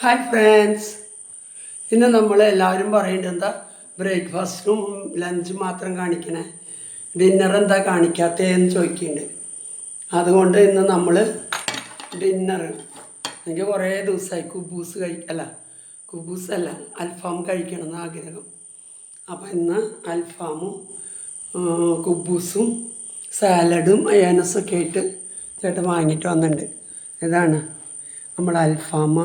Hi friends, ഇന്ന് നമ്മൾ എല്ലാവരും പറയുന്നത് എന്താ ബ്രേക്ക്ഫാസ്റ്റും ലഞ്ചും മാത്രം കാണിക്കണേ, ഡിന്നർ എന്താ കാണിക്കാത്തതെന്ന് ചോദിക്കുന്നുണ്ട്. അതുകൊണ്ട് ഇന്ന് നമ്മൾ ഡിന്നർ, എനിക്ക് കുറേ ദിവസമായി കുബൂസല്ല അൽഫാം കഴിക്കണമെന്ന് ആഗ്രഹം. അപ്പോൾ ഇന്ന് അൽഫാമും കുബൂസും സാലഡും അയാനസൊക്കെ ആയിട്ട് ചേട്ടൻ വാങ്ങിയിട്ട് വന്നിട്ടുണ്ട്. ഇതാണ് നമ്മൾ അൽഫാം,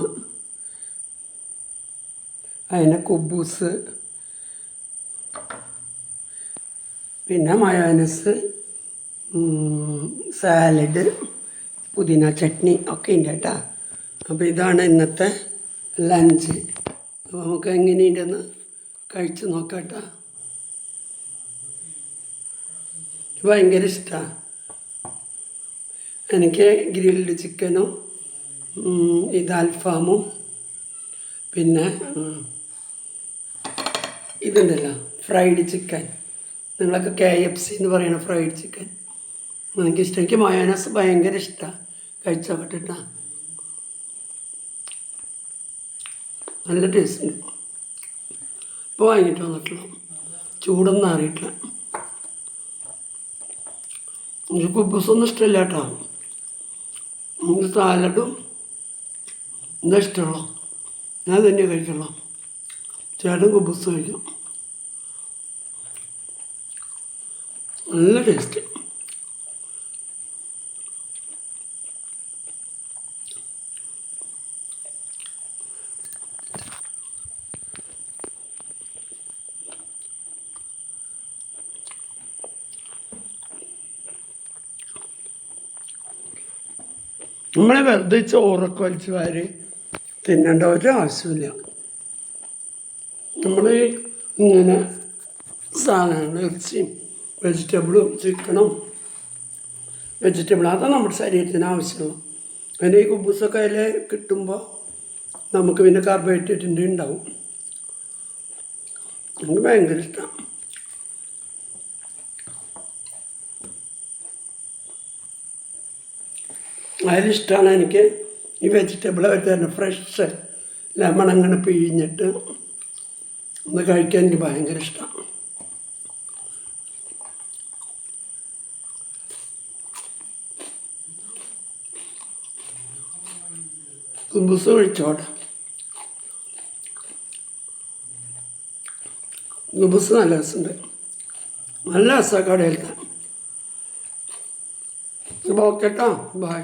അതിന് കുബൂസ്, പിന്നെ മയോനസ്, സാലഡ്, പുതിന ചട്നി ഒക്കെ ഉണ്ട് കേട്ടോ. അപ്പോൾ ഇതാണ് ഇന്നത്തെ ലഞ്ച്. അപ്പോൾ നമുക്ക് എങ്ങനെയുണ്ടെന്ന് കഴിച്ച് നോക്കാം കേട്ടോ. ഭയങ്കര ഇഷ്ടമാണ് എനിക്ക് ഗ്രിൽഡ് ചിക്കനും ഇത് അൽഫാമും പിന്നെ ഇതുണ്ടല്ലോ ഫ്രൈഡ് ചിക്കൻ, നിങ്ങളൊക്കെ KFC എന്ന് പറയണ ഫ്രൈഡ് ചിക്കൻ എനിക്കിഷ്ടം. എനിക്ക് മയോനസ് ഭയങ്കര ഇഷ്ടമാണ്. കഴിച്ചോക്കട്ടെ, നല്ല ടേസ്റ്റ് ഉണ്ട്. ഇപ്പോൾ വാങ്ങിയിട്ട് വന്നിട്ടുള്ള ചൂടൊന്നും അറിയിട്ടില്ല. എനിക്ക് കുബൂസൊന്നും ഇഷ്ടമില്ല കേട്ടോ. എനിക്ക് സാലഡും എന്താ ഇഷ്ടമുള്ളൂ, ഞാൻ തന്നെ കഴിക്കുള്ളൂ. ചേട്ടൻ കുബൂസ് കഴിക്കും. നല്ല ടേസ്റ്റ്. നമ്മളെ വെറുതെ ചോറൊക്കെ വലിച്ച് വാരി തിന്നേണ്ട ഒരു ആവശ്യമില്ല. നമ്മൾ ഇങ്ങനെ സാധനങ്ങൾ, ഇറച്ചിയും വെജിറ്റബിളും ചിക്കനും അതാണ് നമ്മുടെ ശരീരത്തിന് ആവശ്യമുള്ളൂ. അതിന് ഈ കുബൂസൊക്കെ അതിൽ കിട്ടുമ്പോൾ നമുക്ക് പിന്നെ കാർബോഹൈഡ്രേറ്റിൻ്റെ ഉണ്ടാവും. എനിക്ക് ഭയങ്കര ഇഷ്ടമാണ്. അതിലിഷ്ടമാണ് എനിക്ക് ഈ വെജിറ്റബിൾ അവർ തന്നെ ഫ്രഷ് ലെമൺ അങ്ങനെ പിഴിഞ്ഞിട്ട് ഒന്ന് കഴിക്കാൻ എനിക്ക് ഭയങ്കര ഇഷ്ടമാണ്. കുബൂസ് കഴിച്ചോട്ടെ. കുബൂസ് നല്ല രസമുണ്ട്, നല്ല രസമാണ് കടയിലത്തെ. ഓക്കെ കേട്ടോ, ബൈ.